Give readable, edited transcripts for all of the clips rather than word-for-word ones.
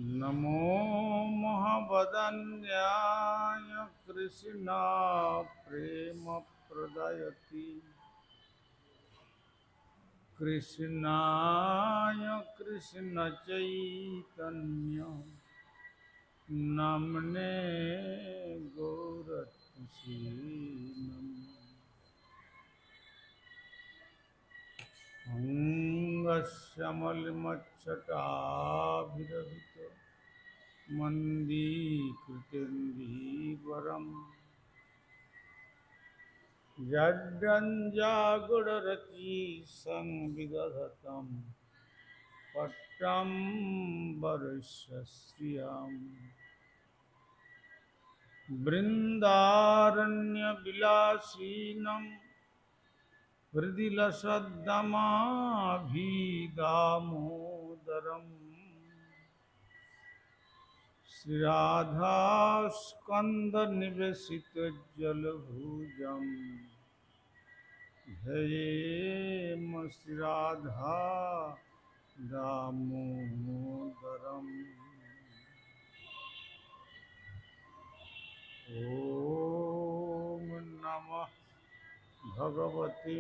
नमो महावदन्याय कृष्णा प्रेम प्रदयति कृष्णाय कृष्ण चैतन्य नमने गौरतुसे अंगस्यमलिमच्छटाभिरभितो मन्दीकृतिन्धीवरम् जड्डञ्जागुडरची संविदधतं पट्टं वरुष्य श्रियम् बृन्दारण्यविलासीनं हृदिलसद्दमाभिदामोदरम् श्रीराधास्कन्दनिवेशितजलभुजम् ध्येयेम श्रीराधा दामोदरम् ॐ नमः भगवते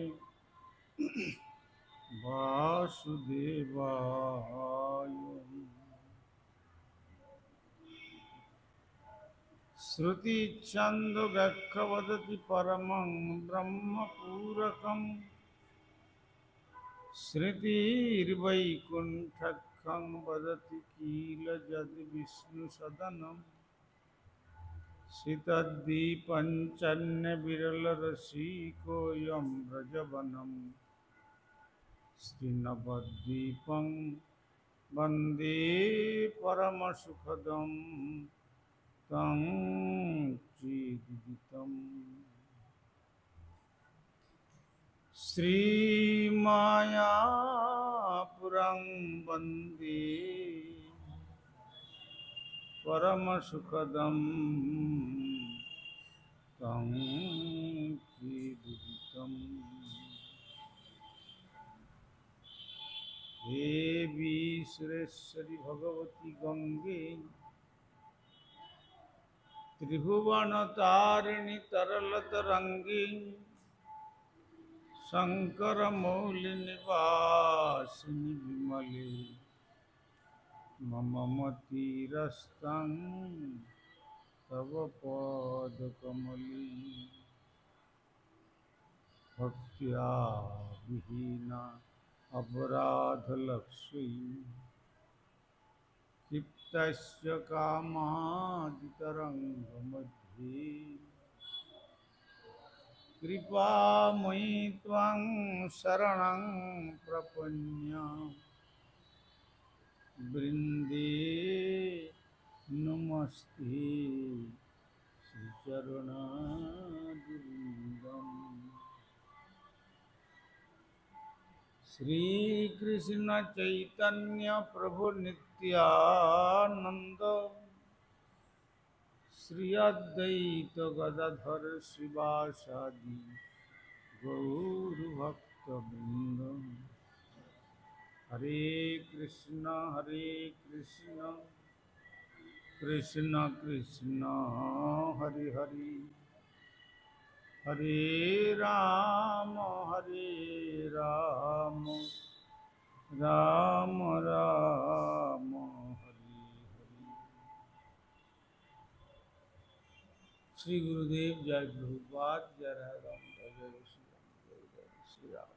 वासुदेवाय। श्रुतिछन्दोबैक्खवदति परमं ब्रह्मपूरकम् श्रुतिर्वैकुण्ठं वदति किल यद्विष्णुसदनं सितद्दीपञ्चन्यविरलरसिकोऽयं व्रजवनं श्रीनवद्वीपं वन्दे परमसुखदं तं चिदितम् श्रीमायापुरं वन्दे परमसुखदं तं चिदितम्। देवी सुरेश्वरी भगवती गंगे त्रिभुवनतारिणी तरलतरंगी शङ्करमौलिनिवासिनि विमले मम मतिरस्तं तव पादकमले। भक्त्या विहीना अपराधलक्ष्मी क्षिप्तस्य कामादितरङ्गमध्ये कृपामयि त्वं शरणं प्रपन्य वृन्दे नमस्ते श्रीचरणारविन्दम्। श्रीकृष्ण चैतन्य प्रभु नित्यानंद श्री अद्वैत गदाधर शिवासादि गौरभक्तवृंद। हरे कृष्ण कृष्ण कृष्ण हरे हरे, हरे राम राम राम हरे हरे। श्री गुरुदेव जय प्रभुपाद, जय राम जय जय श्री राम, जय जय श्री राम।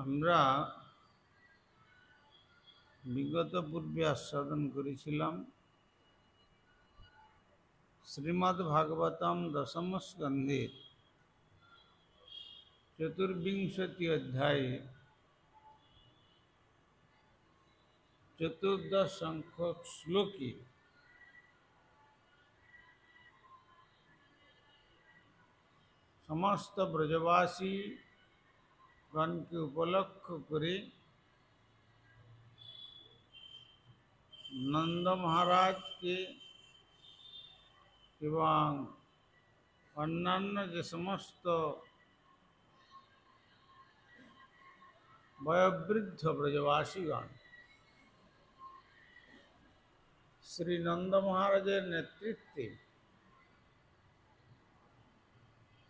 আমরা বিগত পূর্বে আস্বাদন করেছিলাম শ্রীমদ্ ভাগবতম দশম স্কন্ধের চতুর্বিংশতি অধ্যায়ে চতুর্দশ সংখ্যক শ্লোকে সমস্ত ব্রজবাসী গণকে উপলক্ষ করে নন্দ মহারাজকে এবং অন্যান্য যে সমস্ত বয়োবৃদ্ধ ব্রজবাসীগণ শ্রী নন্দ মহারাজের নেতৃত্বে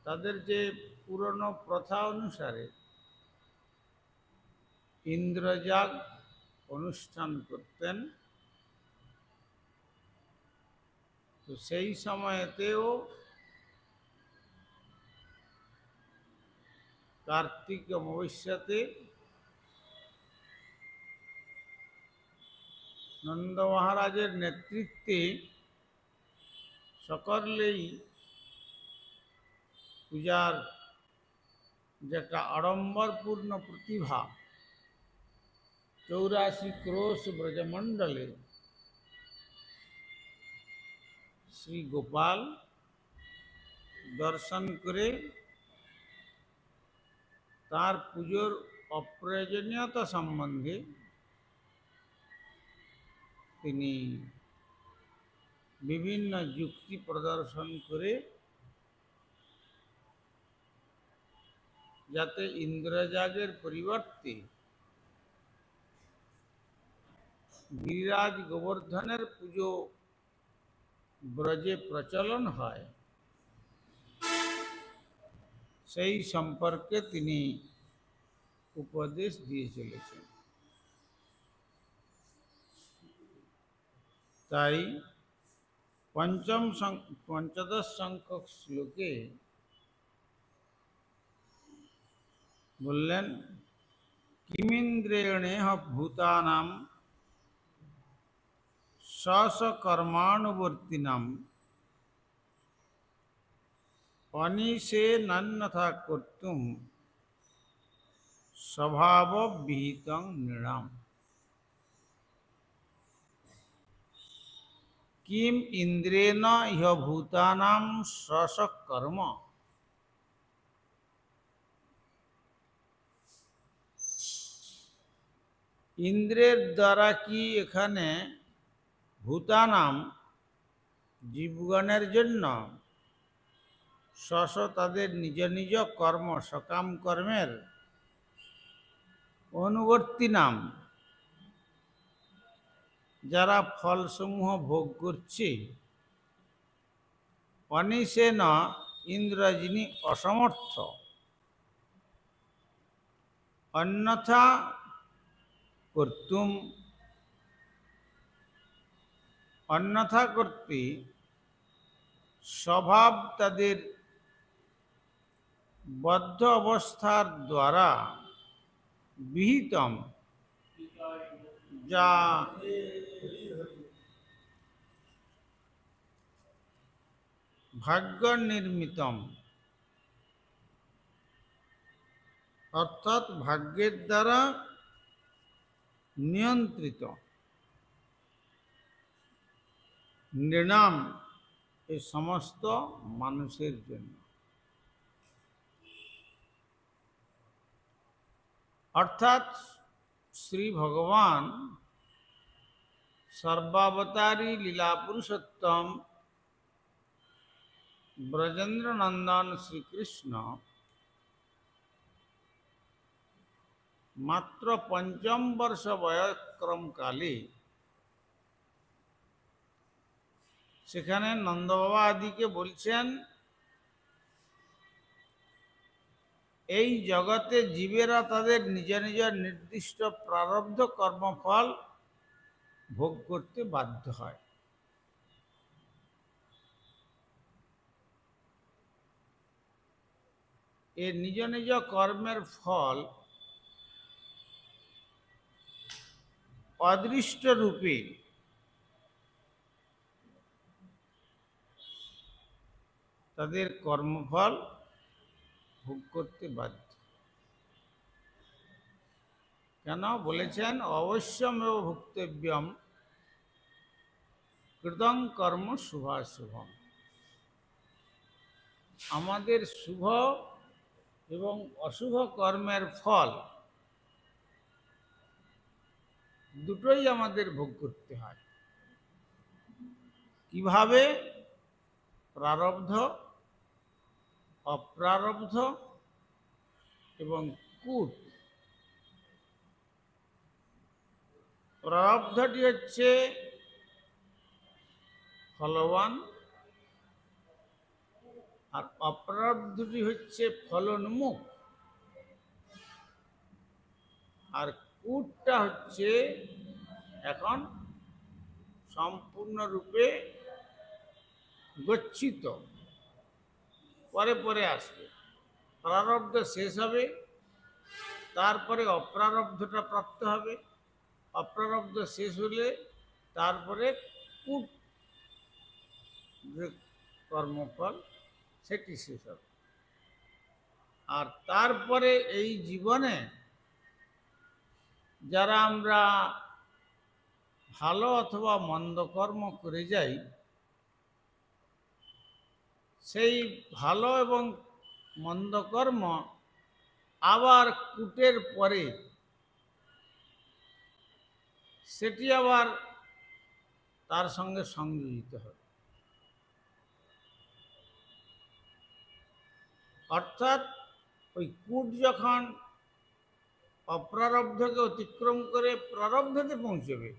তাদের যে পুরনো প্রথা অনুসারে ইন্দ্রযাগ অনুষ্ঠান করতেন, তো সেই সময়তেও কার্তিক অমাবস্যাতে নন্দ মহারাজের নেতৃত্বে সকলেই পূজার যেটা আড়ম্বরপূর্ণ প্রতিভা 84 ক্রোশ ব্রজমণ্ডলে শ্রী গোপাল দর্শন করে তার পুজোর অপ্রয়োজনীয়তা সম্বন্ধে তিনি বিভিন্ন যুক্তি প্রদর্শন করে যাতে ইন্দ্রযাগের পরিবর্তে গিরিরাজ গোবর্ধনের পুজো ব্রজে প্রচলন হয়, সেই সম্পর্কে তিনি উপদেশ দিয়ে চলেছেন। তাই পঞ্চদশ সংখ্যক শ্লোকে বললেন, কিমিন্দ্রেণেহ ভূতানাম স্ব-স্ব-কর্মানুবর্তিনাম অনিষেণন্যথা কর্তুম স্বভাববিহিতং নৃণাম। কিম ইন্দ্রেণ ইহ ভূতানাম স্ব-স্ব-কর্ম, ইন্দ্রের দ্বারা কি এখানে ভূতানাম জীবগণের জন্য স্ব তাদের নিজ নিজ কর্ম সকাম কর্মের অনুবর্তী নাম যারা ফলসমূহ ভোগ করছে, অনিষেণ ইন্দ্র যিনি অসমর্থ, অন্যথা কর্তুম অন্যথা করতে স্বভাব তাদের বদ্ধ অবস্থার দ্বারা বিহিতম যা ভাগ্য নির্মিতম, অর্থাৎ ভাগ্যের দ্বারা নিয়ন্ত্রিত, নৃণাম এই সমস্ত মানুষের জন্য। অর্থাৎ শ্রী ভগবান সর্বাবতারী লীলা পুরুষোত্তম ব্রজেন্দ্র নন্দন শ্রীকৃষ্ণ মাত্র ৫ম বর্ষ বয়ক্রমকালে সেখানে নন্দবাবা আদিকে বলছেন, এই জগতে জীবেরা তাদের নিজ নিজ নির্দিষ্ট প্রারব্ধ কর্মফল ভোগ করতে বাধ্য হয়। এ নিজ নিজ কর্মের ফল অদৃষ্ট রূপে তাদের কর্মফল ভোগ করতে বাধ্য। কেন বলেছেন? অবশ্যমেব ভুক্তব্যম কৃতং কর্ম শুভাশুভম। আমাদের শুভ এবং অশুভ কর্মের ফল দুটোই আমাদের ভোগ করতে হয়। কিভাবে? প্রারব্ধ, অপ্রারব্ধ এবং কূট। প্রারব্ধটি হচ্ছে ফলবান, আর অপ্রারব্ধটি হচ্ছে ফলন্মুখ। আর কূটটা হচ্ছে এখন সম্পূর্ণরূপে গচ্ছিত, পরে পরে আসবে। প্রারব্ধ শেষ হবে, তারপরে অপ্রারব্ধটা প্রাপ্ত হবে। অপ্রারব্ধ শেষ হলে তারপরে কূট যে কর্মফল সেটি শেষ হবে। আর তারপরে এই জীবনে যারা আমরা ভালো অথবা মন্দ কর্ম করে যাই, সেই ভালো এবং মন্দ কর্ম আবার কূটের পরে সেটি আবার তার সঙ্গে সংযোজিত হবে। অর্থাৎ ওই কূট যখন অপ্রারব্ধকে অতিক্রম করে প্রারব্ধতে পৌঁছবে,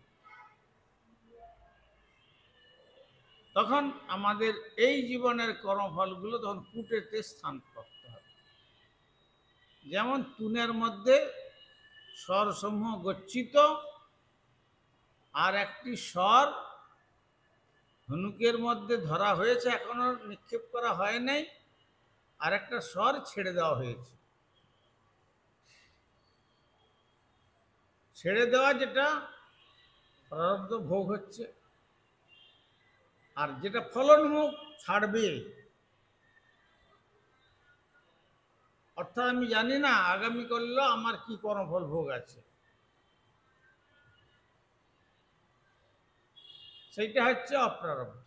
তখন আমাদের এই জীবনের কর্মফলগুলো তখন কূটেতে স্থান প্রাপ্ত হবে। যেমন তুনের মধ্যে স্বরসমূহ গচ্ছিত, আর একটি স্বর ধনুকের মধ্যে ধরা হয়েছে, এখনো নিক্ষেপ করা হয় নাই, আর একটা স্বর ছেড়ে দেওয়া হয়েছে। ছেড়ে দেওয়া যেটা প্রারব্ধ ভোগ হচ্ছে, আর যেটা ফলন্মুখ ছাড়বে। অর্থাৎ আমি জানি না আগামী করলে আমার কি কর্মফল ভোগ আছে, সেইটা হচ্ছে অপ্রারব্ধ।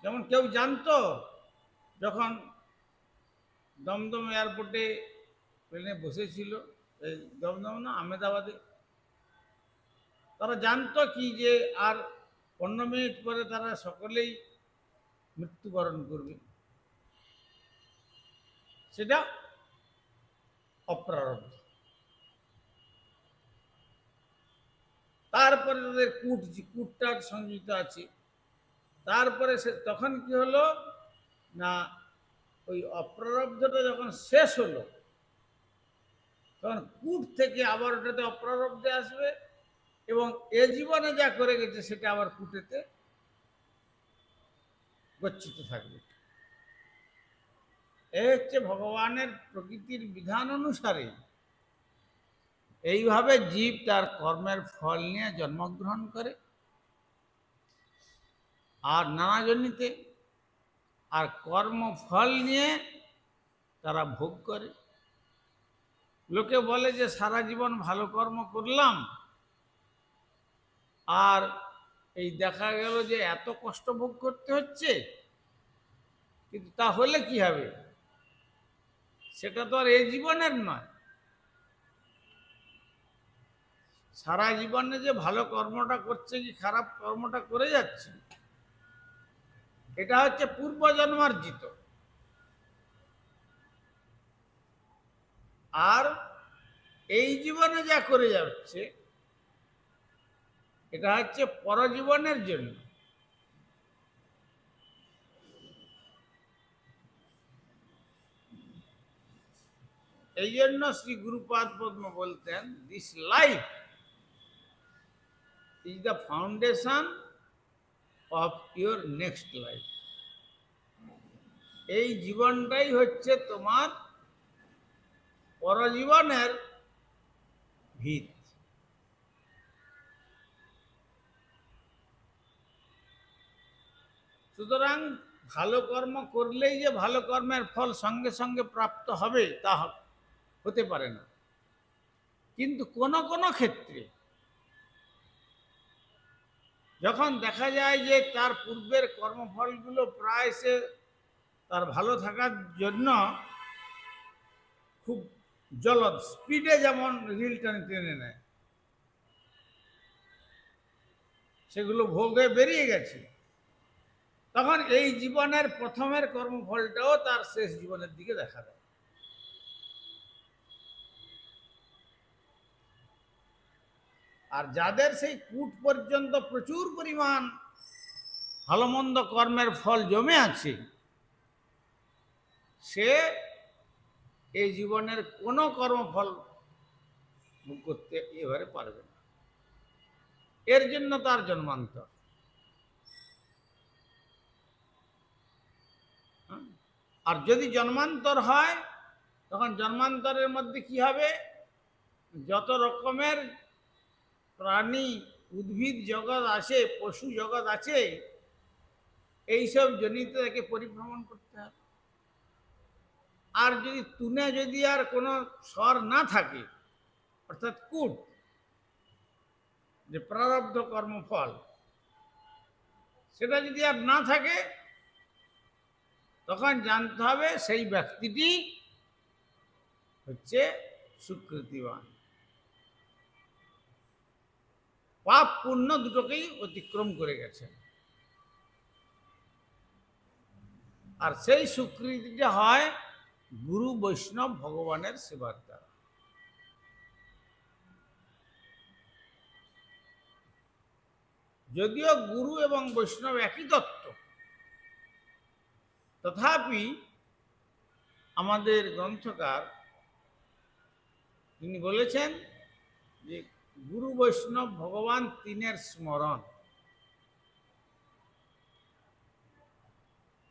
যেমন কেউ জানতো যখন দমদম এয়ারপোর্টে প্লেনে বসেছিল, এই দমদম না আহমেদাবাদে, তারা জানতো কি যে আর 15 মিনিট পরে তারা সকলেই মৃত্যুবরণ করবে। সেটা অপ্রারব্ধ। তারপরে তাদের কূটটার সংযুক্ত আছে। তারপরে সে তখন কি হলো না, ওই অপ্রারব্ধটা যখন শেষ হলো, তখন কূট থেকে আবার ওটাতে অপ্রারব্ধে আসবে, এবং এ জীবনে যা করে গেছে সেটা আবার কূটেতে গচ্ছিত থাকবে। এই হচ্ছে ভগবানের প্রকৃতির বিধান অনুসারে এইভাবে জীব তার কর্মের ফল নিয়ে জন্মগ্রহণ করে, আর নানাজনিতে, আর কর্মফল নিয়ে তারা ভোগ করে। লোকে বলে যে সারা জীবন ভালো কর্ম করলাম, আর এই দেখা গেল যে এত কষ্ট ভোগ করতে হচ্ছে, কিন্তু তাহলে কি হবে? সেটা তো আর এই জীবনের নয়। সারা জীবনে যে ভালো কর্মটা করছে কি খারাপ কর্মটা করে যাচ্ছে, এটা হচ্ছে পূর্বজন্মার্জিত। আর এই জীবনে যা করে যাচ্ছে এটা হচ্ছে পরজীবনের জন্য। এই জন্য শ্রী গুরুপাদ পদ্ম বলতেন, this life is the foundation of your next life. এই জীবনটাই হচ্ছে তোমার পরজীবনের ভিত। সুতরাং ভালো কর্ম করলেই যে ভালো কর্মের ফল সঙ্গে সঙ্গে প্রাপ্ত হবে তা হতে পারে না। কিন্তু কোন কোন ক্ষেত্রে যখন দেখা যায় যে তার পূর্বের কর্মফলগুলো প্রায় সে তার ভালো থাকার জন্য খুব জলদ স্পিডে যেমন রিল টেনে নেয়, সেগুলো ভোগ হয়ে বেরিয়ে গেছে, তখন এই জীবনের প্রথমের কর্মফলটাও তার শেষ জীবনের দিকে দেখা দেয়। আর যাদের সেই কূট পর্যন্ত প্রচুর পরিমাণ ভালো মন্দ কর্মের ফল জমে আছে, সে এই জীবনের কোনো কর্মফল ভোগ করতে এবারে পারবে না। এর জন্য তার জন্মান্তর। আর যদি জন্মান্তর হয়, তখন জন্মান্তরের মধ্যে কি হবে, যত রকমের প্রাণী উদ্ভিদ জগৎ আছে, পশু জগৎ আছে, এইসব জনিত তাকে পরিভ্রমণ করতে হবে। আর যদি তুনে যদি আর কোনো স্বর না থাকে, অর্থাৎ কূট যে প্রারব্ধ কর্মফল, সেটা যদি আর না থাকে, তখন জানতে হবে সেই ব্যক্তিটি হচ্ছে সুকৃতিবান, পাপ পুণ্য দুটোকেই অতিক্রম করে গেছে। আর সেই সুকৃতিটা হয় গুরু বৈষ্ণব ভগবানের সেবার দ্বারা। যদিও গুরু এবং বৈষ্ণব একই তত্ত্ব, তথাপি আমাদের গ্রন্থকার তিনি বলেছেন যে গুরু বৈষ্ণব ভগবান তিনের স্মরণ,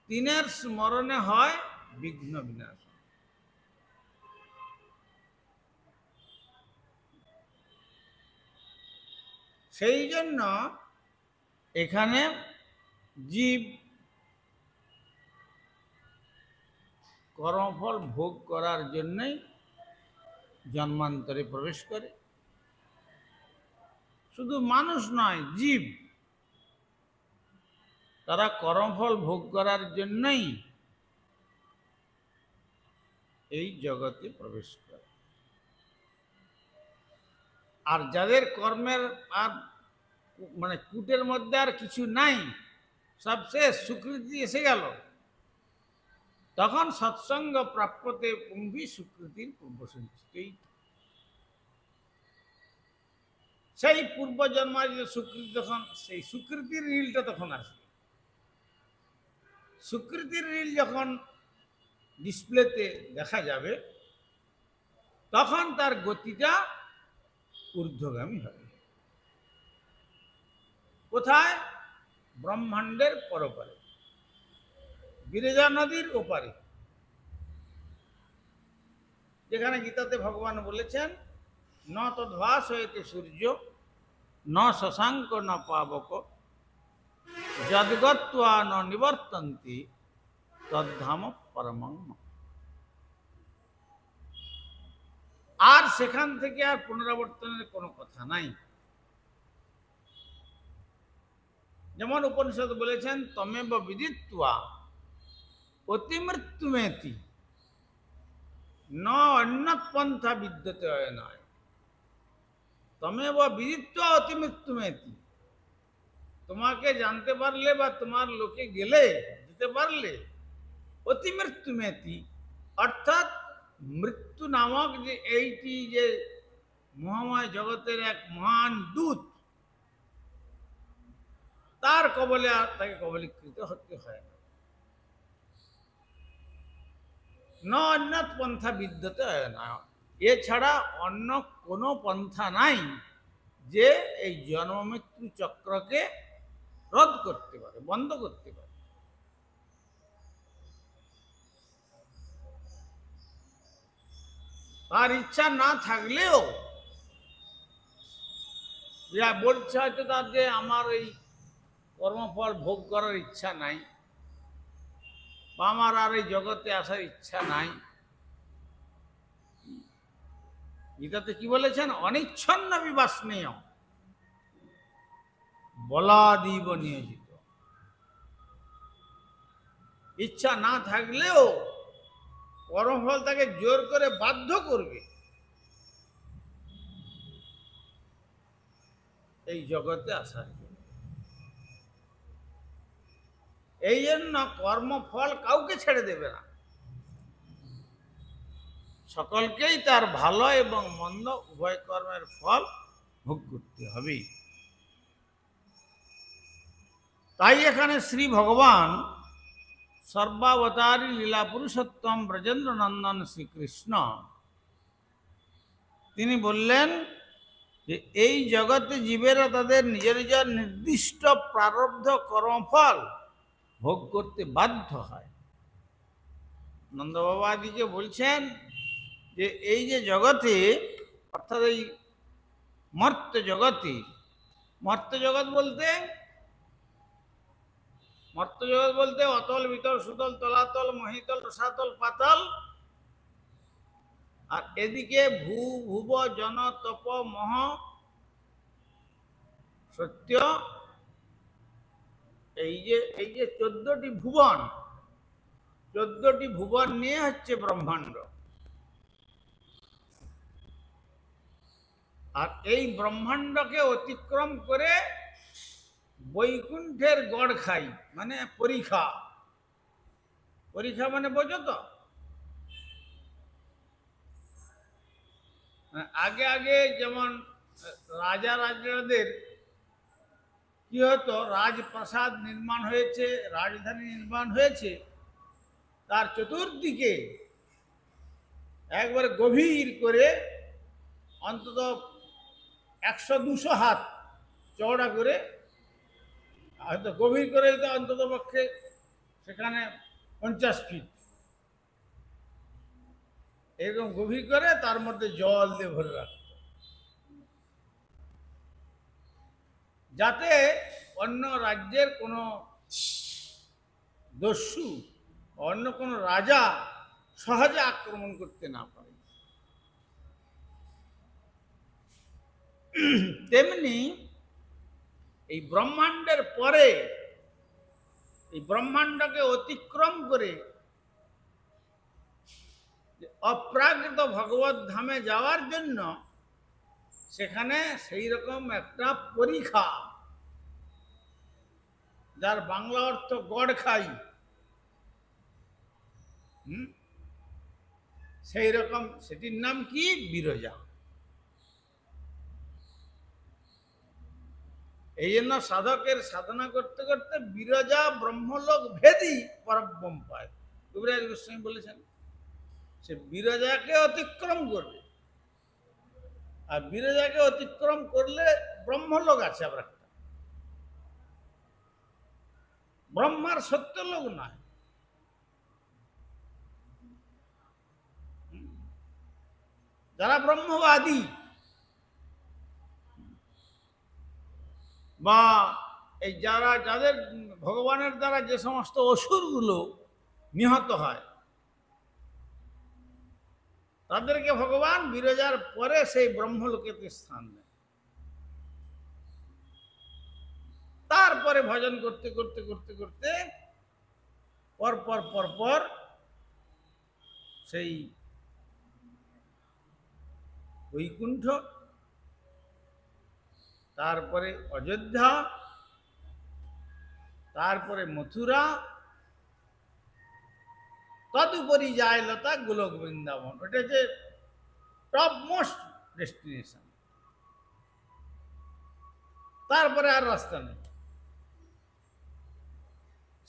তিনের স্মরণে হয় বিঘ্ন বিনাশ। সেই জন্য এখানে জীব কর্মফল ভোগ করার জন্যই জন্মান্তরে প্রবেশ করে। শুধু মানুষ নয়, জীব তারা কর্মফল ভোগ করার জন্যই এই জগতে প্রবেশ করে। আর যাদের কর্মের আর মানে কূটের মধ্যে আর কিছু নাই, সব শেষ, সুকৃতি এসে গেল, তখন সৎসঙ্গ প্রাপ্যতে পুঙ্গি সুকৃতির পূর্ব সঞ্চিতই। সেই পূর্বজন্মার্জিত সুকৃতি, তখন সেই সুকৃতির রিলটা তখন আসবে। সুকৃতির রিল যখন ডিসপ্লেতে দেখা যাবে, তখন তার গতিটা ঊর্ধ্বগামী হবে। কোথায়? ব্রহ্মাণ্ডের পরপারে, বিরজা নদীর ওপারে, যেখানে গীতাতে ভগবান বলেছেন ন তদ্ভাস হয়েতে সূর্য ন শশাঙ্ক ন পাবক যদ্গত্বা ন নিবর্তন্তি তদ্ধাম পরমং। আর সেখান থেকে আর পুনরাবর্তনের কোনো কথা নাই। যেমন উপনিষদ বলেছেন তমেব বিদিত্বা অতিমৃত্যুমেতি ন অন্যৎ পন্থা বিদ্যতে নয়। তমেব বিদিত্বা অতিমৃত্যুমেতি, তোমাকে জানতে পারলে বা তোমার লোকে গেলে যেতে পারলে, অতিমৃত্যুমেতি অর্থাৎ মৃত্যু নামক যে এইটি যে মহাময় জগতের এক মহান দূত, তার কবলে আর তাকে কবলীকৃত হতে হয় না। ন অন্যৎ পন্থা বিদ্যতে না, এছাড়া অন্য কোনো পন্থা নাই যে এই জন্ম মৃত্যু চক্রকে রদ করতে পারে, বন্ধ করতে পারে। তার ইচ্ছা না থাকলেও যা বলছে হয়তো তার যে আমার এই কর্মফল ভোগ করার ইচ্ছা নাই, বা আমার আর এই জগতে আসার ইচ্ছা নাই। গীতাতে কি বলেছেন? অনিচ্ছন্ন বিবাসনীয় বলাদিব নিয়োজিত। ইচ্ছা না থাকলেও কর্মফল তাকে জোর করে বাধ্য করবে এই জগতে আসার জন্য। এই জন্য কর্মফল কাউকে ছেড়ে দেবে না, সকলকেই তার ভালো এবং মন্দ উভয় কর্মের ফল ভোগ করতে হবে। তাই এখানে শ্রী ভগবান সর্বাবতারী লীলা পুরুষোত্তম ব্রজেন্দ্র নন্দন শ্রীকৃষ্ণ তিনি বললেন যে এই জগতে জীবেরা তাদের নিজ নিজ নির্দিষ্ট প্রারব্ধ কর্মফল ভোগ করতে বাধ্য হয়। নন্দবাবাদিকে বলছেন যে এই যে জগতে, অর্থাৎ এই মর্ত্য জগতে, মর্ত্য জগৎ বলতে অতল বিতল সুতল তলাতল মহিতল রসাতল পাতাল, আর এদিকে ভুব জন তপ মহ সত্য, এই যে 14টি ভুবন, 14টি ভুবন নিয়ে হচ্ছে ব্রহ্মাণ্ড। আর এই ব্রহ্মাণ্ডকে অতিক্রম করে বৈকুণ্ঠের গড় খাই, মানে পরীক্ষা। পরীক্ষা মানে বোঝো তো? আগে আগে যেমন রাজা রাজাদের কি হতো, রাজপ্রাসাদ নির্মাণ হয়েছে, রাজধানী নির্মাণ হয়েছে, তার চতুর্দিকে একবারে গভীর করে অন্তত 100-200 হাত চওড়া করে, হয়তো গভীর করে তো অন্তত পক্ষে সেখানে 50 ফিট এরকম গভীর করে তার মধ্যে জল দিয়ে ভরে রাখত, যাতে অন্য রাজ্যের কোনো দস্যু, অন্য কোনো রাজা সহজে আক্রমণ করতে না পারে। তেমনি এই ব্রহ্মাণ্ডের পরে, এই ব্রহ্মাণ্ডকে অতিক্রম করে অপ্রাকৃত ভগবত ধামে যাওয়ার জন্য সেখানে সেই রকম একটা পরীক্ষা, যার বাংলা অর্থ গড়খাই, সেই রকম সেটির নাম কি? বিরজা। এই জন্য সাধকের সাধনা করতে করতে বিরজা ব্রহ্মলোক ভেদী পরব্রহ্ম পায়। কবিরাজ গোস্বামী বলেছেন সে বিরজাকে অতিক্রম করবে, আর বিরজাকে অতিক্রম করলে ব্রহ্মলোক আছে আবার একটা, ব্রহ্মার সত্যলোক নয়। যারা ব্রহ্মবাদী বা এই যাদের ভগবানের দ্বারা যে সমস্ত অসুরগুলো নিহত হয়, তাদেরকে ভগবান বিরজার পরে সেই ব্রহ্মলোকেতে স্থান দেন। তারপরে ভজন করতে করতে করতে করতে পরপর সেই বৈকুণ্ঠ, তারপরে অযোধ্যা, তারপরে মথুরা, তদুপরি যায় লতা গোলক বৃন্দাবন। ওটা হচ্ছে টপ মোস্ট ডেস্টিনেশন, তারপরে আর রাস্তা নেই।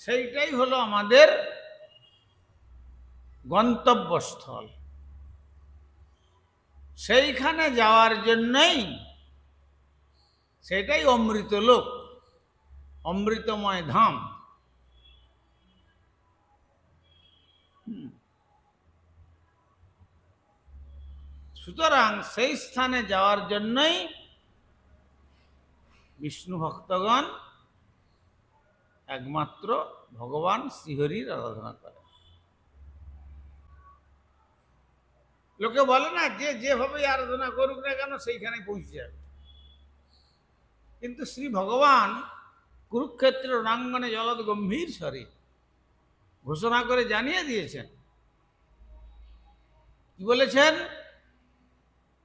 সেইটাই হলো আমাদের গন্তব্যস্থল। সেইখানে যাওয়ার জন্যই সেটাই অমৃত লোক, অমৃতময় ধাম। সুতরাং সেই স্থানে যাওয়ার জন্যই বিষ্ণু ভক্তগণ একমাত্র ভগবান শ্রীহরির আরাধনা করে। লোকে বলে না যে যেভাবে আরাধনা করুক না কেন সেইখানে পৌঁছে যাবে, কিন্তু শ্রী ভগবান কুরুক্ষেত্র রণাঙ্গনে জলদ গম্ভীর স্বরে ঘোষণা করে জানিয়ে দিয়েছেন। কি বলেছেন?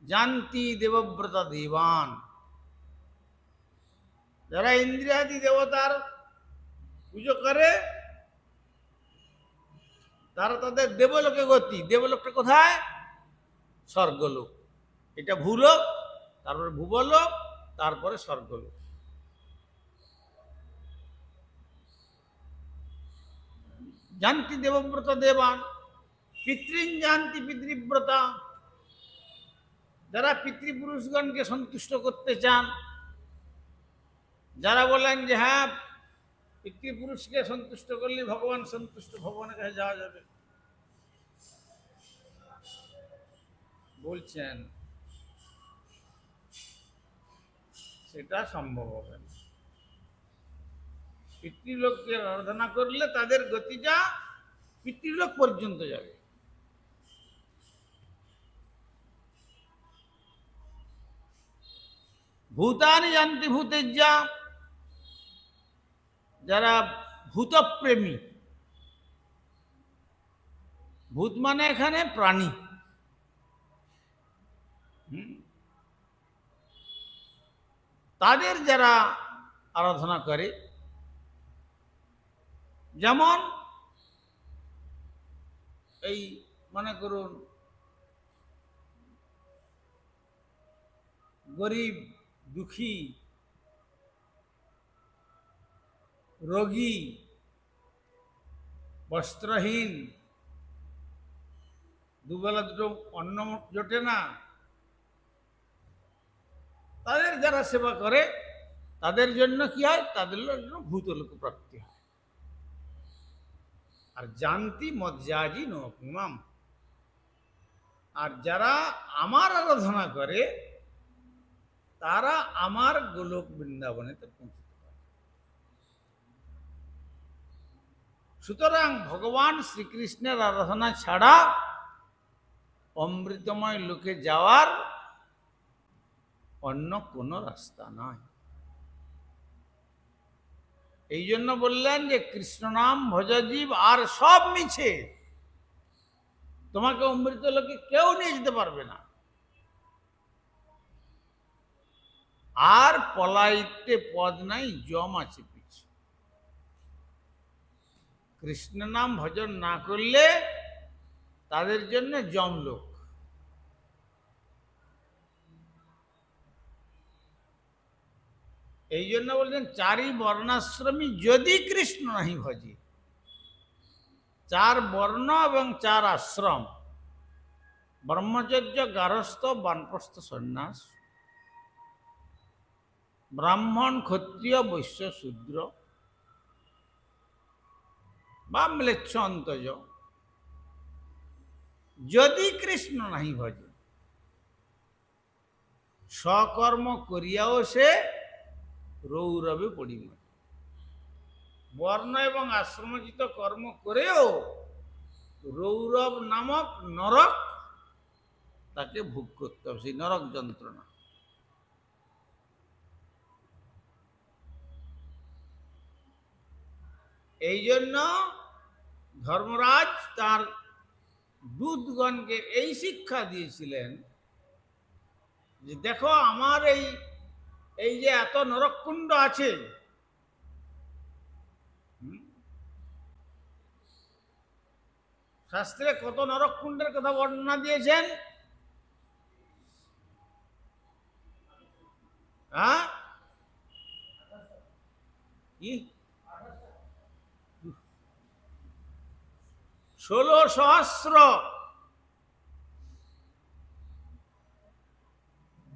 জানতি দেবব্রত দেবান, যারা ইন্দ্রিয়াদি দেবতার পুজো করে তারা তাদের দেবলোকে গতি। দেবলোকটা কোথায়? স্বর্গলোক। এটা ভূলোক, তারপরে ভুবলোক, তারপরে স্বর্গলোক। জানতি দেবব্রত দেবান পিতৃন জানতি পিতৃব্রতা, যারা পিতৃপুরুষগণকে সন্তুষ্ট করতে চান, যারা বলেন যে হ্যাঁ পিতৃপুরুষকে সন্তুষ্ট করলে ভগবান সন্তুষ্ট, ভগবানের কাছে যাওয়া যাবে, বলছেন সেটা সম্ভব হবে না। পিতৃলোককে আরাধনা করলে তাদের গতিটা পিতৃলোক পর্যন্ত যাবে। ভূতানি জানতি ভূতেজ্জা, যারা ভূতপ্রেমী, ভূত মানে এখানে প্রাণী, তাদের যারা আরাধনা করে, যেমন এই মনে করুন গরিব দুঃখী রোগী বস্ত্রহীন, দুবেলা দুটো অন্ন জোটে না, তাদের যারা সেবা করে তাদের জন্য কি হয়? তাদের জন্য ভূতলোক প্রাপ্তি হয়। আর জানতি মজ্জাজি নমাম, আর যারা আমার আরাধনা করে তারা আমার গোলক বৃন্দাবনেতে পৌঁছতে পারে। সুতরাং ভগবান শ্রীকৃষ্ণের আরাধনা ছাড়া অমৃতময় লোকে যাওয়ার অন্য কোনো রাস্তা নয়। এই জন্য বললেন যে কৃষ্ণ নাম ভজজীব, আর সব মিছে, তোমাকে অমৃত লোকে কেউ নিয়ে যেতে পারবে না। আর পলাইতে পদ নাই, জম আছে পিছে। কৃষ্ণ নাম ভজন না করলে তাদের জন্য যমলোক। এই জন্য বলছেন চারি বর্ণাশ্রমী যদি কৃষ্ণ নাহি ভজে। চার বর্ণ এবং চার আশ্রম, ব্রহ্মচর্য, গারস্থ, বানপ্রস্থ, সন্ন্যাস, ব্রাহ্মণ, ক্ষত্রিয়, বৈশ্য, শূদ্র বা ম্লেচ্ছ অন্তজ, যদি কৃষ্ণ নাহি ভজে, সকর্ম করিয়াও সে রৌরবে পড়িব। বর্ণ এবং আশ্রমোচিত কর্ম করেও রৌরব নামক নরক তাকে ভোগ করতে হবে, সেই নরক যন্ত্রণা। এই জন্য ধর্মরাজ তার দূতগণকে এই শিক্ষা দিয়েছিলেন যে দেখো আমার এই যে এত নরককুণ্ড আছে, শাস্ত্রে কত নরককুণ্ডের কথা বর্ণনা দিয়েছেন। হ্যাঁ, কি 16,000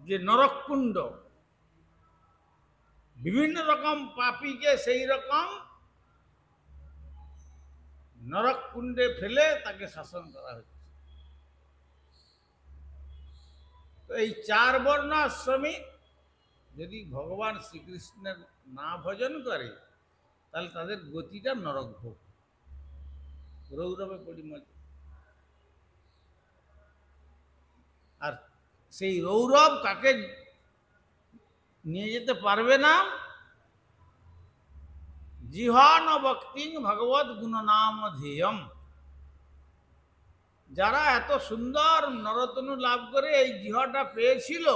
যে নরককুণ্ড, বিভিন্ন রকম পাপীকে সেই রকম নরককুণ্ডে ফেলে তাকে শাসন করা হচ্ছে। তো এই চার বর্ণ আশ্রমী যদি ভগবান শ্রীকৃষ্ণের না ভজন করে তাহলে তাদের গতিটা নরক ভোগ, রৌরবে পরিমর্য। আর সেই রৌরব কাকে নিয়ে যেতে পারবে না? জিহান ভক্তিং ভগবত গুণনাম ধ্যেয়ম, যারা এত সুন্দর নরতনু লাভ করে এই জিহটা পেয়েছিল,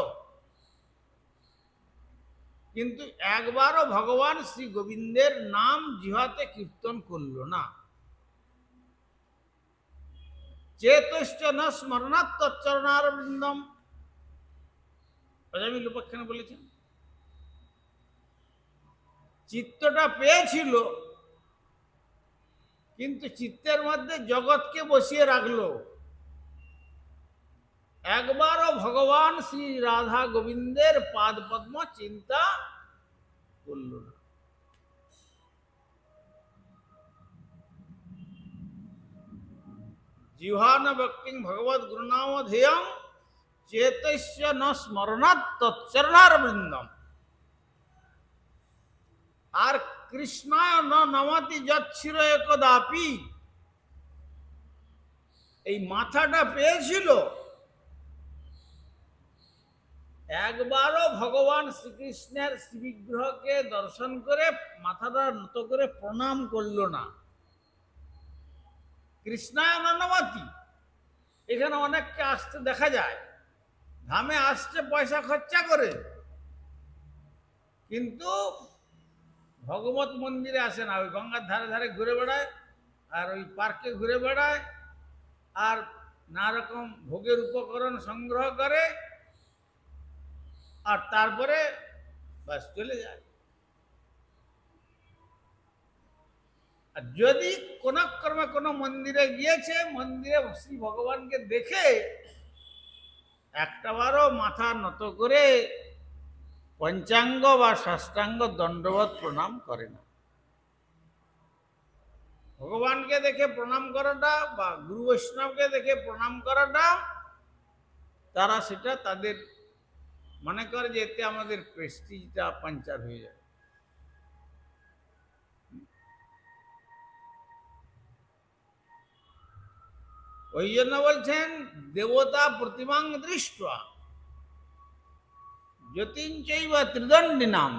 কিন্তু একবারও ভগবান শ্রী গোবিন্দের নাম জিহাতে কীর্তন করল না। চেতশ্চ ন স্মরণাৎ তচ্চরণার বৃন্দম, অজামিল উপাখ্যানে বলেছেন। চিত্তটা পেয়েছিল, কিন্তু চিত্তের মধ্যে জগৎকে বসিয়ে রাখলো, একবারও ভগবান শ্রী রাধা গোবিন্দের পাদ পদ্ম চিন্তা করল না। জিহ্বান ভক্তিং ভগবত গুরুনাম ধ্যেয়ং চেতস্য ন স্মরণাৎ তচ্চরণার বৃন্দম। আর কৃষ্ণায় ন নমতি যচ্ছির একদাপি, এই মাথাটা পেয়েছিল, একবারও ভগবান শ্রীকৃষ্ণের শ্রীবিগ্রহকে দর্শন করে মাথাটা নত করে প্রণাম করল না। কৃষ্ণায় নমতি, এখানে অনেককে আসতে দেখা যায়, ধামে আসছে পয়সা খরচা করে, কিন্তু ভগবত মন্দিরে আসে না। ওই গঙ্গার ধারে ধারে ঘুরে বেড়ায়, আর ওই পার্কে ঘুরে বেড়ায়, আর নানা রকম ভোগের উপকরণ সংগ্রহ করে, আর তারপরে বাস চলে যায়। আর যদি কোন ক্রমে কোনো মন্দিরে গিয়েছে, মন্দিরে শ্রী ভগবানকে দেখে একটাবারও মাথা নত করে পঞ্চাঙ্গ বা সাষ্টাঙ্গ দণ্ডবত প্রণাম করে না। ভগবানকে দেখে প্রণাম করাটা বা গুরু বৈষ্ণবকে দেখে প্রণাম করাটা, তারা সেটা তাদের মনে করে যে এতে আমাদের প্রেস্টিজটা পাঞ্চার হয়ে যায়। ওই জন্য বলছেন দেবতা প্রতিমাং দৃষ্টা জ্যোতিঞ্চৈব ত্রিদণ্ডিনাম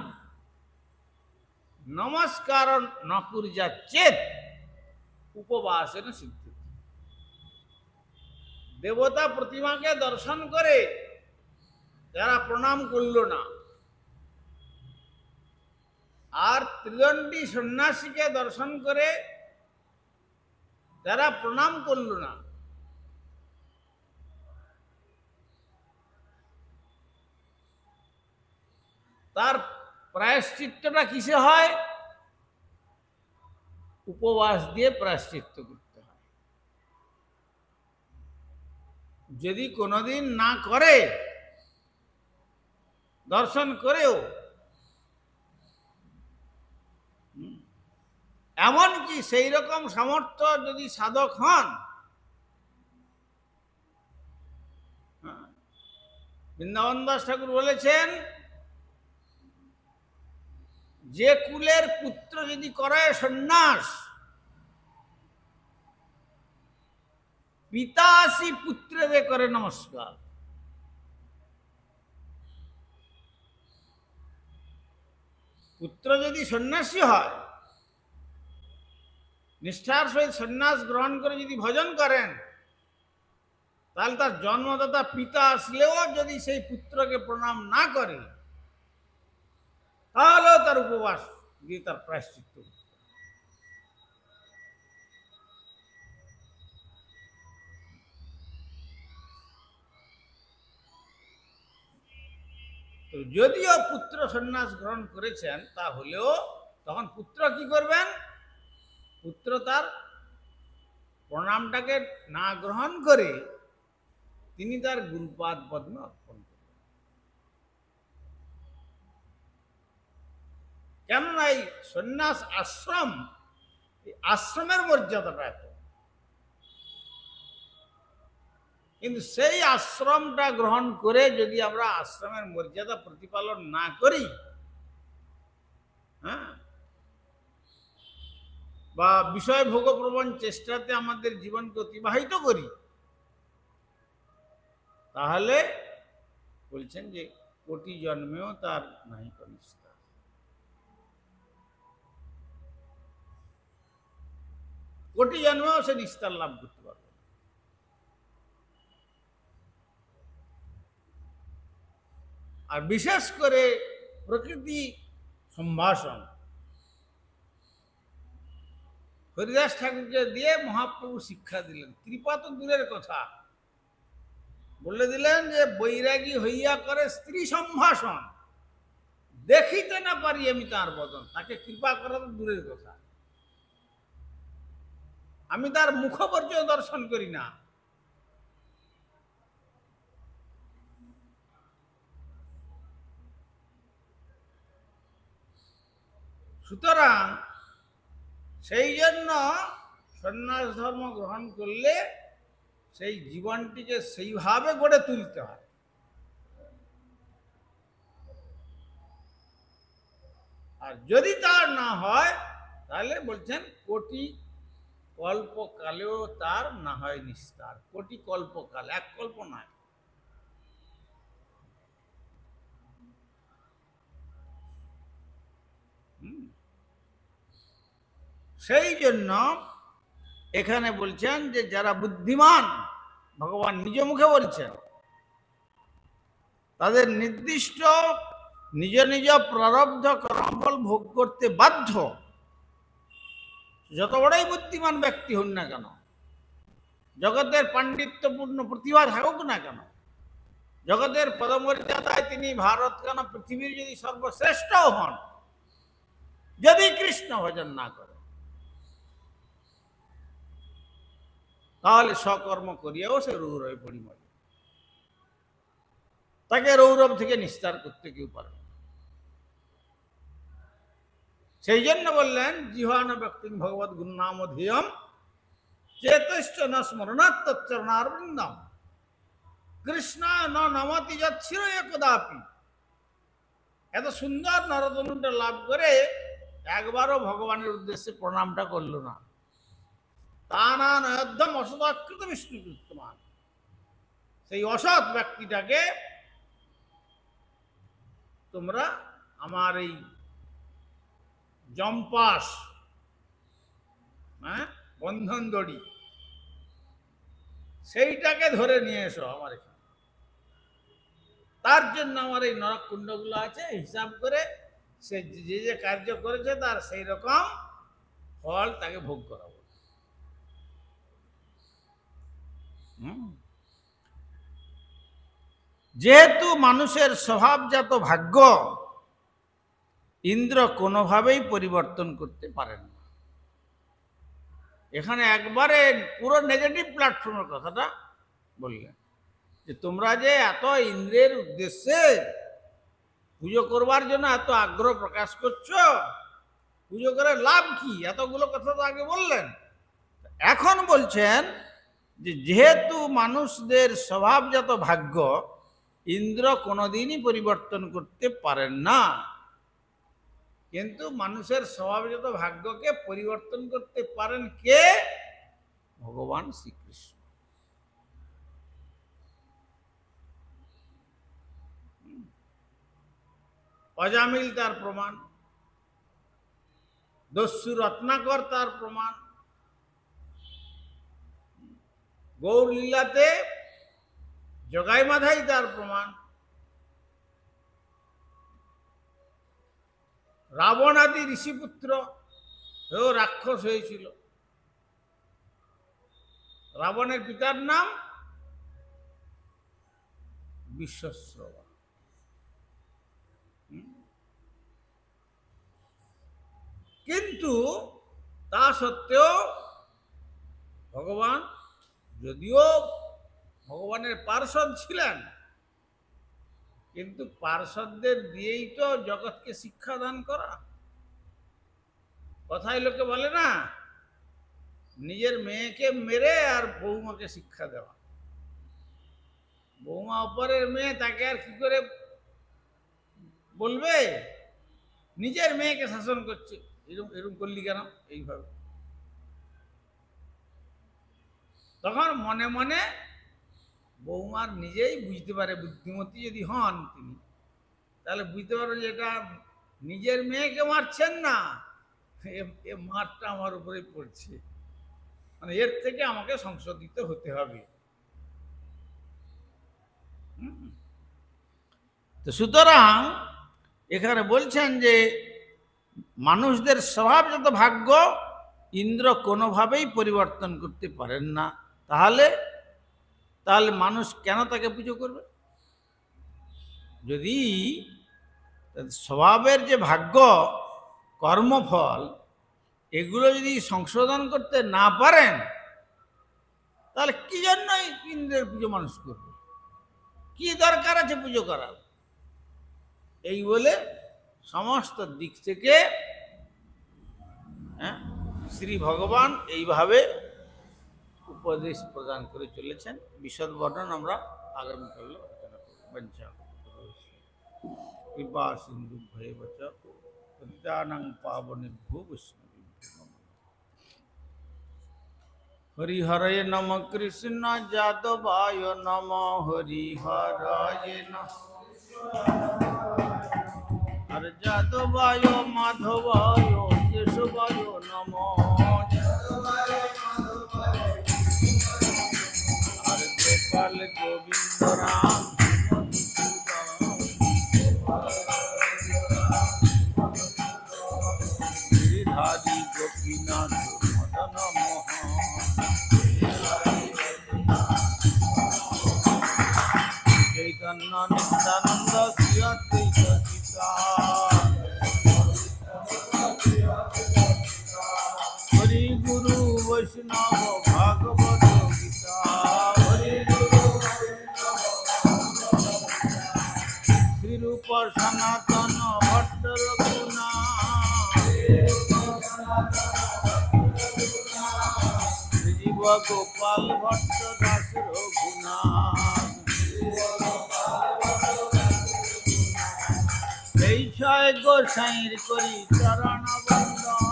নমস্কার ন কুর্যা চেত উপবাসেন সিদ্ধি। দেবতা প্রতিমাকে দর্শন করে যারা প্রণাম করল না, আর ত্রিদণ্ডী সন্ন্যাসীকে দর্শন করে যারা প্রণাম করল না, তার প্রায়শ্চিত্তটা কিসে হয়? উপবাস দিয়ে প্রায়শ্চিত্ত করতে হয়। যদি কোনোদিন না করে, দর্শন করেও, এমনকি সেই রকম সামর্থ্য যদি সাধক হন, বৃন্দাবন দাস ঠাকুর বলেছেন, যে কুলের পুত্র যদি করে সন্ন্যাস, পিতা আসি পুত্রকে করে নমস্কার। পুত্র যদি সন্ন্যাসী হয়, নিষ্ঠার সহিত সন্ন্যাস গ্রহণ করে যদি ভজন করেন, তাহলে তার জন্মদাতা পিতা আসলেও যদি সেই পুত্রকে প্রণাম না করে, তাহলেও তার উপবাস দিয়ে তার প্রায়শ্চিত্ত। তো যদিও পুত্র সন্ন্যাস গ্রহণ করেছেন, তাহলেও তখন পুত্র কি করবেন? পুত্র তার প্রণামটাকে না গ্রহণ করে তিনি তার গুরুপাদ পদ্মে অর্পণ করবেন। কেননা এই সন্ন্যাস আশ্রম, আশ্রমের মর্যাদাটা এত, কিন্তু সেই আশ্রমটা গ্রহণ করে যদি আমরা আশ্রমের মর্যাদা প্রতিপালন না করি, হ্যাঁ, বা বিষয় ভোগপ্রবণ চেষ্টাতে আমাদের জীবনকে অতিবাহিত করি, তাহলে বলছেন যে কোটি জন্মেও তার নাই নিস্তার। কোটি জন্মেও সে নিস্তার লাভ করতে পারবে। আর বিশেষ করে প্রকৃতি সম্ভাষণ হরিদাস ঠাকুরকে দিয়ে মহাপ্রভু শিক্ষা দিলেন। কৃপা তো দূরের কথা, বলে দিলেন যে বৈরাগী হইয়া করে স্ত্রী সম্ভাষণ, দেখিতে না পারি আমি তার বদন। তাকে কৃপা করা তো দূরের কথা, আমি তার মুখ পর্যন্ত দর্শন করি না। সুতরাং সেই জন্য সন্ন্যাস ধর্ম গ্রহণ করলে সেই জীবনটিকে সেইভাবে গড়ে তুলতে হয়। আর যদি তার না হয় তাহলে বলছেন কোটি কল্পকালেও তার না হয় নিস্তার। কোটি কল্পকাল, এক কল্প নয়। সেই জন্য এখানে বলছেন যে যারা বুদ্ধিমান, ভগবান নিজ মুখে বলছেন, তাদের নির্দিষ্ট নিজ নিজ প্রারব্ধ কর্মফল ভোগ করতে বাধ্য, যত বড়ই বুদ্ধিমান ব্যক্তি হন না কেন, জগতের পাণ্ডিত্যপূর্ণ প্রতিভা থাকুক না কেন, জগতের পদমর্যাদায় তিনি ভারত কেন পৃথিবীর যদি সর্বশ্রেষ্ঠ হন, যদি কৃষ্ণ ভজন না করে, তাহলে সকর্ম করিয়াও সে রৌরবে পড়ি মরে। তাকে রৌরব থেকে নিস্তার করতে কেউ পারবে না। সেই জন্য বললেন জিহান ব্যক্তি ভগবত গুণনাম ধিয়ম চেতশ্চ ন স্মরণাৎ তচ্চরণারবিন্দম কৃষ্ণ ন নমতি যচ্ছির একদাপি। এত সুন্দর নরতনুটা লাভ করে একবারও ভগবানের উদ্দেশ্যে প্রণামটা করল না। তা না নয়ধ্যম অসদাকৃত বিষ্ণুকৃতমান, সেই অসৎ ব্যক্তিটাকে তোমরা আমার এই জম্পাস, হ্যাঁ, বন্ধন দড়ি, সেইটাকে ধরে নিয়ে এসো আমার এখানে। তার জন্য আমার এই নরক কুণ্ডগুলো আছে, হিসাব করে সে যে যে কার্য করেছে তার সেই রকম ফল তাকে ভোগ করাবো। যেহেতু মানুষের স্বভাবজাত ভাগ্য ইন্দ্র কোনোভাবেই পরিবর্তন করতে পারেন না। এখানে একবারে পুরো নেগেটিভ প্ল্যাটফর্মের কথাটা বললেন যে তোমরা যে এত ইন্দ্রের উদ্দেশ্যে পুজো করবার জন্য এত আগ্রহ প্রকাশ করছো, পুজো করে লাভ কি, এতগুলো কথা তো আগে বললেন। এখন বলছেন যে যেহেতু মানুষদের স্বভাবজাত ভাগ্য ইন্দ্র কোনোদিনই পরিবর্তন করতে পারেন না, কিন্তু মানুষের স্বভাবজাত ভাগ্যকে পরিবর্তন করতে পারেন কে? ভগবান শ্রীকৃষ্ণ। অজামিল তার প্রমাণ, দস্যু রত্নাকর তার প্রমাণ, গৌর লীলাতে জগাই মাধাই তার প্রমাণ, রাবণ আদি ঋষিপুত্র সেও রাক্ষস হয়েছিল। রাবণের পিতার নাম বিশ্বশ্রবা। কিন্তু তা সত্ত্বেও ভগবান, যদিও ভগবানের পার্ষদ ছিলেন, কিন্তু পার্ষদদের দিয়েই তো জগৎকে শিক্ষাদান করা। কথায় লোকে বলে না, নিজের মেয়েকে মেরে আর বৌমাকে শিক্ষা দেওয়া। বৌমা অপরের মেয়ে, তাকে আর কি করে বলবে? নিজের মেয়েকে শাসন করছে, এরকম এরকম করলি কেন, এইভাবে। তখন মনে মনে বৌমার নিজেই বুঝতে পারে, বুদ্ধিমতী যদি হন তিনি, তাহলে বুঝতে পারো যে এটা নিজের মেয়েকে মারছেন না, এ মারটা আমার উপরে পড়ছে, মানে এর থেকে আমাকে সংশোধিত হতে হবে। তো সুতরাং এখানে বলছেন যে মানুষদের স্বভাবজাত ভাগ্য ইন্দ্র কোনোভাবেই পরিবর্তন করতে পারেন না। তাহলে তাহলে মানুষ কেন তাকে পুজো করবে? যদি স্বভাবের যে ভাগ্য, কর্মফল, এগুলো যদি সংশোধন করতে না পারেন, তাহলে কি জন্য ইন্দ্রের পুজো মানুষ করবে? কি দরকার আছে পুজো করার? এই বলে সমস্ত দিক থেকে শ্রী ভগবান এইভাবে উপদেশ প্রদান করে চলেছেন। বিশদ বর্ণন আমরা আগামীকালে আলোচনা করব। কৃপা সিন্ধু ভয়ে বচ পতিতানাং পাবনেভ্যো বৈষ্ণবেভ্যো নমঃ। হরিহরয়ে নম কৃষ্ণ যাদবায় নম, হরিহরয়ে নম হরে যাদবায় মাধবায় কেশবায় নম, হরে গোপাল গোবিন্দ রাম গিরিধারী গোপীনাথ মদন মোহন, চৈতন্য নিত্যানন্দ শ্রী অদ্বৈত হরি গুরু বৈষ্ণব ভাগবত গীতা, শ্রীরূপ সনাতন ভট্ট রঘুনা, শ্রীজীব গোপাল ভট্ট দাস রঘুনাথ, এই ছয় গোসাইর করি চরণ বন্দন,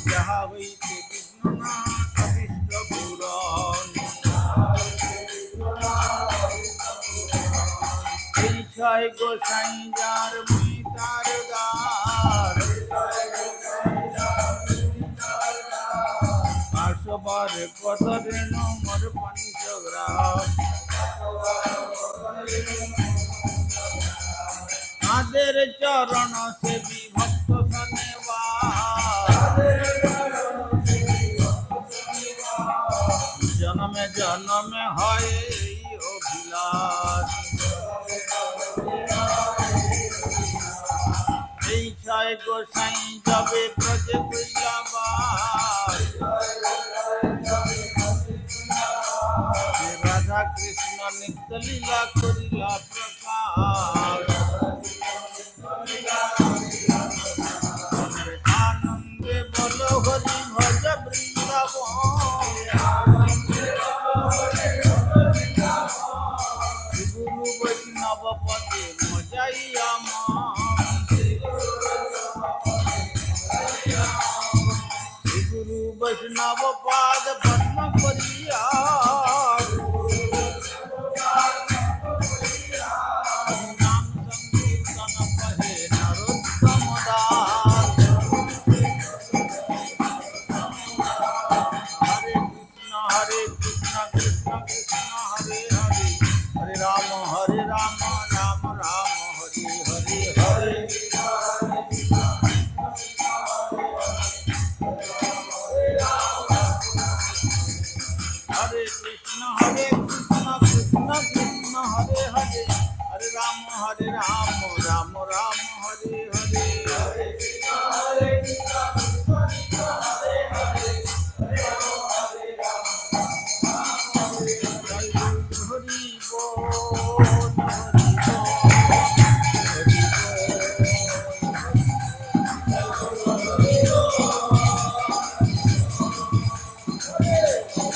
যাহা হইতে বিষ্ণুনাথ অভীষ্ট পূরণ, এই ছয় গোসাই যার মুই তার দ্বার, আসবার পদ রেণু মোর পঞ্চগ্রাম, তাদের চরণ সেবী ভক্ত শনিবার, জনমে জনমে হয় এই অভিলাষ, এই ছয় গোসাই যাবে ব্রজে কইলাবার, রাধা কৃষ্ণ নিত্য লীলা করিলা প্রকাশ, আনন্দে বল হরি ভজ বৃন্দাবন, গুরু বৈষ্ণব পদে মজাইয়া গুরু বৈষ্ণব পাদ পদ্ম করিয়া, নাম সংকীর্তন কহে নরোত্তম দাস, হরে কৃষ্ণ কৃষ্ণ কৃষ্ণ হরে হরে, হরে রাম রাম রাম হরে হরে, হরে हरे कृष्ण कृष्ण कृष्ण हरे हरे, हरे राम राम राम हरे हरे, हरे कृष्ण कृष्ण हरे हरे, हरे राम हरे राम, हरि बोल, हरि बोल।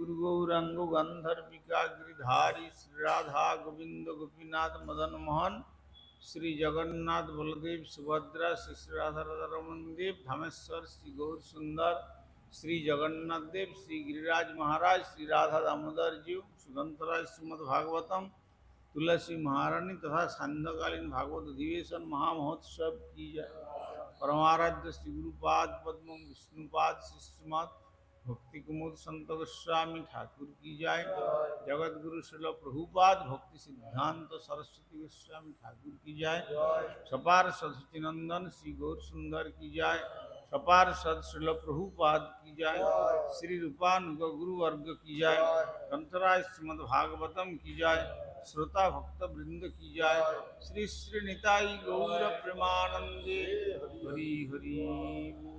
गुरु गौरांग गंधर्विका गिरिधारी श्री राधा गोविंद गोपीनाथ मदन मोहन श्री जगन्नाथ बलदेव सुभद्रा श्री श्री राधा रमन देव धामेश्वर श्री गौर सुंदर श्री जगन्नाथ देव श्री गिरिराज महाराज श्री राधा दामोदर जीव सुगंधराज श्रीमद भागवतम तुलसी महारानी तथा सांध्यकालीन भागवत अधिवेशन महामहोत्सव की जय। परमाराध्य श्री गुरुपाद पद्म विष्णुपाद श्री श्रीमद भक्ति कुमुद संत गोस्वामी ठाकुर की जय। जगत गुरु श्रील प्रभुपाद भक्ति सिद्धांत सरस्वती गोस्वामी ठाकुर की जय। सपार सदचिनंदन श्री गौर सुंदर की जय। सपार सद श्रील प्रभुपाद की जय। श्री रूपानुग गुरु वर्ग की जय। ग्रंथराज श्रीमद भागवतम की जय। श्रोता भक्त वृंद की जय। श्री श्री निताई गौर प्रेमानंदे हरि हरि।